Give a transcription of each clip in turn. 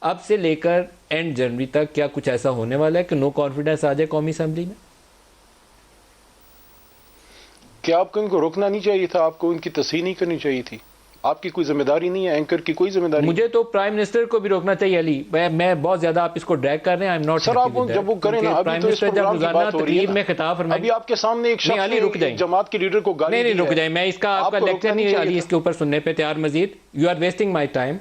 اب سے لے کر اینڈ جنوری تک کیا کچھ ایسا ہونے والا ہے کہ نو کانفیڈنس آ جائے قومی اسمبلی میں؟ کیا آپ کو ان کو روکنا نہیں چاہیے تھا؟ آپ کو ان کی تصحیح نہیں کرنی چاہیے تھی؟ آپ کی کوئی ذمہ داری نہیں ہے؟ اینکر کی کوئی ذمہ داری؟ مجھے تو پرائم منسٹر کو بھی روکنا چاہیے علی. میں بہت زیادہ آپ اس کو ڈریگ کر رہے ہیں. سر آپ جب وہ کریں نا، ابھی تو اس پروگرام کی بات ہو رہی ہے میں خطاب فرمائیں. ابھی آپ کے سامنے ایک شخص نے ایک جماعت کے لیڈر کو گالی دی ہے. نہیں رک جائیں، میں اس کا آپ کا لیکچر نہیں علی اس کے اوپر سننے پہ تیار. مزید you are wasting my time.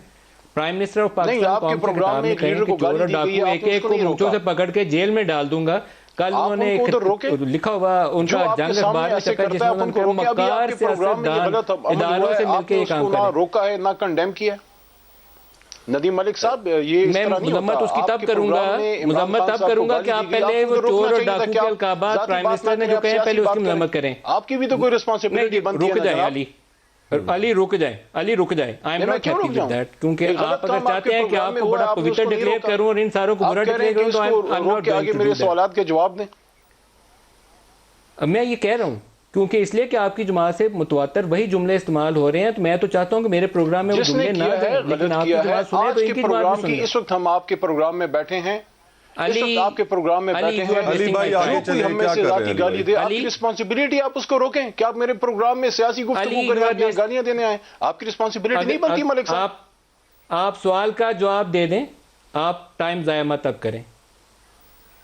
Prime minister of Pakistan قوم کے خطاب میں کہیں کہ چور اور ڈاکو ایک ایک کو مونچھوں سے پکڑ کے جیل میں ڈال دوں گا. کل انہوں نے لکھا ہوا ان کا جنگ اخبار میں چھپا جس میں انہوں نے مکار سیاستدان اداروں سے مل کے یہ کام کریں. روکا ہے نہ کنڈیم کیا. ندیم ملک صاحب یہ میں مذمت اس کی تب کروں گا کہ آپ پہلے وہ چور اور ڈاکو کے القابات پرائم منسٹر نے جو کہے پہلے اس کی مذمت کریں. آپ کی بھی تو کوئی ریسپانسبلٹی بنتی ہے. رک جائیں علی رک جائیں. آئی am not happy with that, کیونکہ آپ اگر چاہتے ہیں کہ آپ کو بڑا پویتر ڈکلیئر کروں اور ان ساروں کو برا ڈکلیئر کروں تو I am not going to do میرے سوالات کے جواب دیں. میں یہ کہہ رہا ہوں کیونکہ اس لیے کہ آپ کی جماعت سے متواتر وہی جملے استعمال ہو رہے ہیں، تو میں تو چاہتا ہوں کہ میرے پروگرام میں وہ جملے نہ جائیں، لیکن آپ کی جماعت سنیں تو ان کی جماعت بھی سنیں. اس وقت ہم آپ کے پروگرام میں بیٹھے ہیں، آپ کے پروگرام میں بیٹھے ہیں. علی بھائی آگے چلیں، ہم میں سے ذاتی گالی دے، آپ کی رسپانسبلٹی آپ اس کو روکیں. کیا آپ میرے پروگرام میں سیاسی گفتگو کریں، آپ گالیاں دینے آئے؟ آپ کی رسپانسبلٹی نہیں بنتی ملک صاحب. آپ سوال کا جواب دے دیں، آپ ٹائم ضائع مت اب کریں.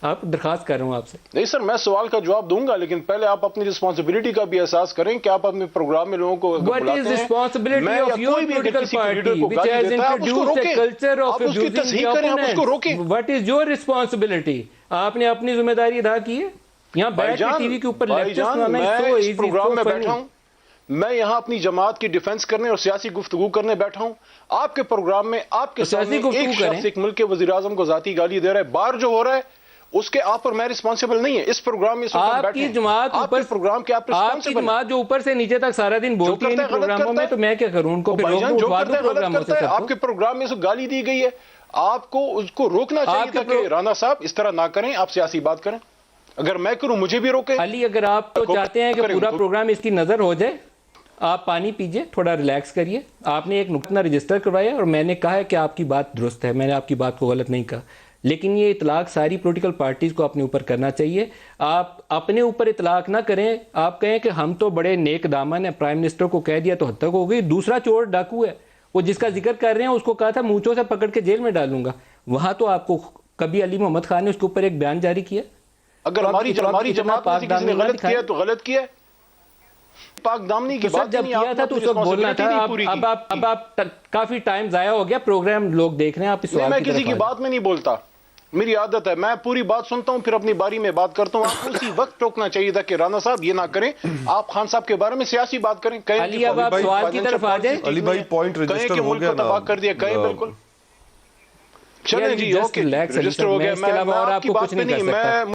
آپ درخواست کر رہا ہوں آپ سے. نہیں سر، میں سوال کا جواب دوں گا، لیکن پہلے آپ اپنی رسپانسبلٹی کا بھی احساس کریں کہ آپ اپنے پروگرام میں لوگوں کو بلاتے ہیں. What is responsibility of your political party which has introduced a culture of abusing the opponents? What is your responsibility? آپ نے اپنی ذمہ داری ادا کی ہے. یہاں بیٹھ کے ٹی وی کے اوپر لیکچر سنانا میں اس پروگرام میں بیٹھا ہوں، میں یہاں اپنی جماعت کی ڈیفنس کرنے اور سیاسی گفتگو کرنے بیٹھا ہوں. آپ کے پروگرام میں آپ کے سامنے ایک شخص ایک ملک کے وزیر اعظم کو ذاتی گالی دے رہا ہے. بار جو ہو رہا ہے اس کے آپ پر میں رسپانسبل نہیں ہے. اس پروگرام میں آپ کی جماعت جو اوپر سے نیچے تک سارا دن بولتی ہے ان پروگراموں میں، تو میں کیا کروں؟ ان کو پھر روکوا دوں پروگراموں سے. آپ کے پروگرام میں گالی دی گئی ہے، آپ کو اس کو روکنا چاہیے تھا کہ رانا صاحب اس طرح نہ کریں، آپ سیاسی بات کریں. اگر میں کروں مجھے بھی روکیں. علی اگر آپ تو چاہتے ہیں کہ پورا پروگرام اس کی نظر ہو جائے، آپ پانی پیجئے، تھوڑا ریلیکس کریے. آپ نے ایک نقطہ رجسٹر کروایا اور میں نے کہا ہے کہ آپ کی بات درست ہے، میں نے آپ کی بات کو غلط نہیں کہا، لیکن یہ اطلاق ساری پولیٹیکل پارٹیز کو اپنے اوپر کرنا چاہیے. آپ اپنے اوپر اطلاق نہ کریں. آپ کہیں کہ ہم تو بڑے نیک دامن ہیں، پرائم منسٹر کو کہہ دیا تو حد تک ہو گئی. دوسرا چور ڈاکو ہے وہ جس کا ذکر کر رہے ہیں، اس کو کہا تھا مونچھوں سے پکڑ کے جیل میں ڈالوں گا. وہاں تو آپ کو کبھی علی محمد خان نے اس کے اوپر ایک بیان جاری کیا. اگر ہماری جماعت میں کسی نے غلط کیا تو غلط کیا. پاک دامنی کی بات جب کیا تھا تو اس وقت بولنا تھا. اب آپ کافی ٹائم ضائع ہو گیا، پروگرام لوگ دیکھ رہے ہیں، آپ اس سوال میں کسی کی بات میں نہیں بولتا. میری عادت ہے، میں پوری بات سنتا ہوں پھر اپنی باری میں بات کرتا ہوں. آپ کو اسی وقت ٹوکنا چاہیے تھا کہ رانا صاحب یہ نہ کریں، آپ خان صاحب کے بارے میں سیاسی بات کریں. علی اب آپ سوال کی طرف آ جائیں. علی بھائی پوائنٹ رجسٹر ہو گیا نا، تباہ کر دیا. کہیں بالکل چلیں جی اوکے رجسٹر ہو گیا. میں آپ کی بات پہ نہیں، میں